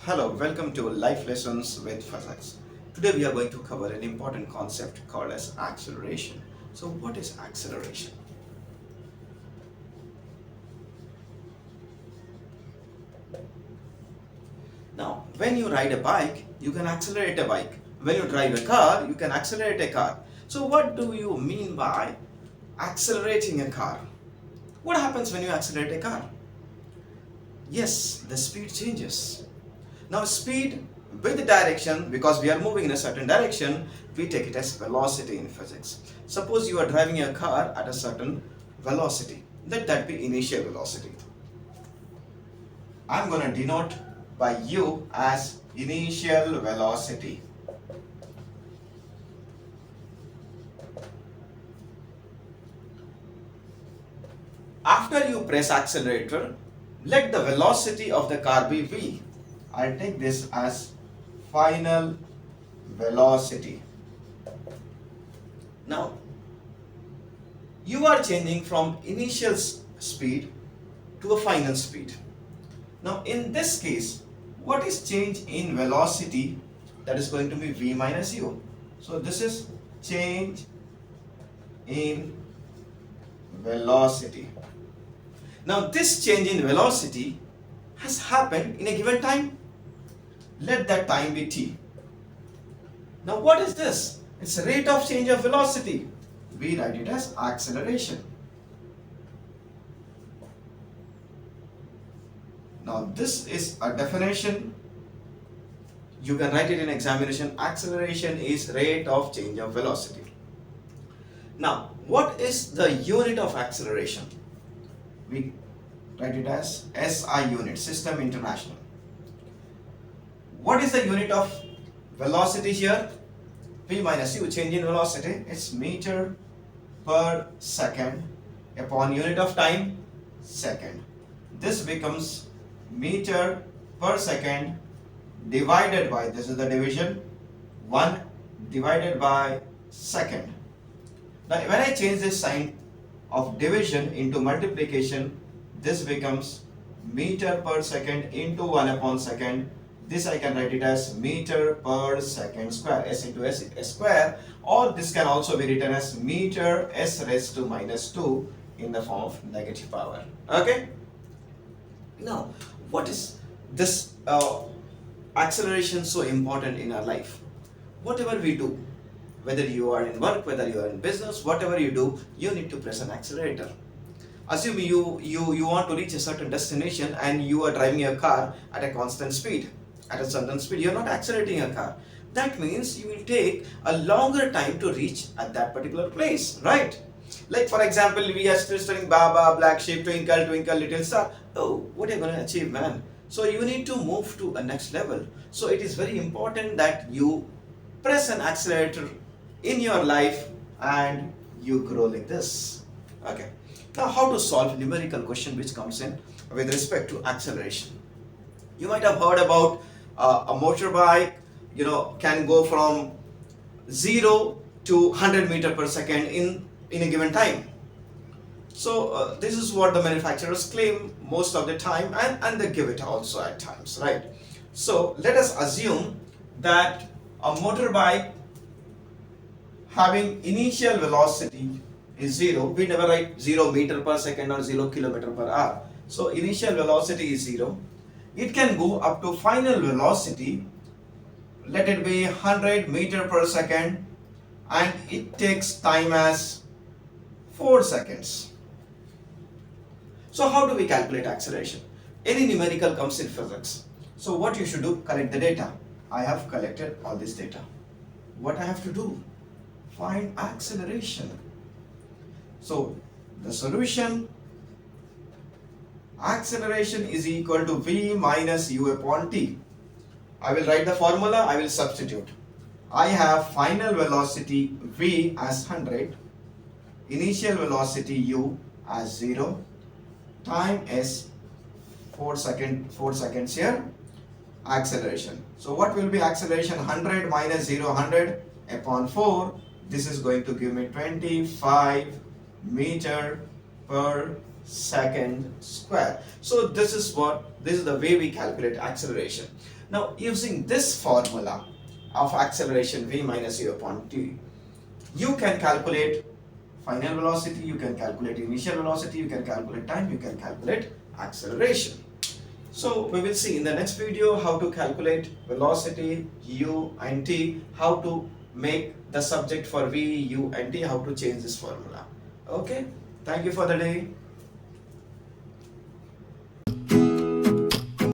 Hello, welcome to Life Lessons with Physics. Today we are going to cover an important concept called as acceleration. So what is acceleration? Now, when you ride a bike, you can accelerate a bike. When you drive a car, you can accelerate a car. So what do you mean by accelerating a car? What happens when you accelerate a car? Yes, the speed changes. Now speed with the direction, because we are moving in a certain direction, we take it as velocity in physics. Suppose you are driving a car at a certain velocity. Let that be initial velocity. I'm going to denote by U as initial velocity. After you press accelerator, let the velocity of the car be V. I'll take this as final velocity. Now, you are changing from initial speed to a final speed. Now, in this case, what is change in velocity? That is going to be V minus U. So, this is change in velocity. Now, this change in velocity has happened in a given time. Let that time be t. Now what is this? It's a rate of change of velocity. We write it as acceleration. Now this is a definition. You can write it in examination. Acceleration is rate of change of velocity. Now what is the unit of acceleration? We write it as SI unit, System International. What is the unit of velocity here? V minus U, change in velocity, it's meter per second upon unit of time, second. This becomes meter per second divided by, this is the division, 1 divided by second. Now when I change this sign of division into multiplication, this becomes meter per second into 1 upon second. This I can write it as meter per second square, S into S square, or this can also be written as meter S raised to minus 2 in the form of negative power. Okay? Now, what is this acceleration so important in our life? Whatever we do, whether you are in work, whether you are in business, whatever you do, you need to press an accelerator. Assume you want to reach a certain destination and you are driving a car at a constant speed. At a certain speed, you're not accelerating a car. That means you will take a longer time to reach at that particular place, right? Like for example, we are still studying Baba, Black Sheep, Twinkle, Twinkle, Little Star. Oh, what are you going to achieve, man? So you need to move to a next level. So it is very important that you press an accelerator in your life and you grow like this. Okay. Now how to solve numerical question which comes in with respect to acceleration. You might have heard about a motorbike, can go from 0 to 100 meter per second in a given time. So this is what the manufacturers claim most of the time, and they give it also at times, right? So let us assume that a motorbike having initial velocity is 0. We never write 0 meter per second or 0 kilometer per hour. So initial velocity is 0. It can go up to final velocity, let it be 100 meter per second, and it takes time as 4 seconds. So how do we calculate acceleration? Any numerical comes in physics. So what you should do, collect the data. I have collected all this data. What I have to do? Find acceleration. So the solution, acceleration is equal to V minus U upon T. I will write the formula, I will substitute. I have final velocity V as 100, initial velocity U as 0, time is 4 seconds here, acceleration. So what will be acceleration? 100 minus 0, 100 upon 4. This is going to give me 25 meter per second square. So this is the way we calculate acceleration. Now using this formula of acceleration v minus u upon t, you can calculate final velocity, you can calculate initial velocity, you can calculate time, you can calculate acceleration. So we will see in the next video how to calculate velocity, u and t, how to make the subject for v, u and t, how to change this formula. Okay, thank you for the day.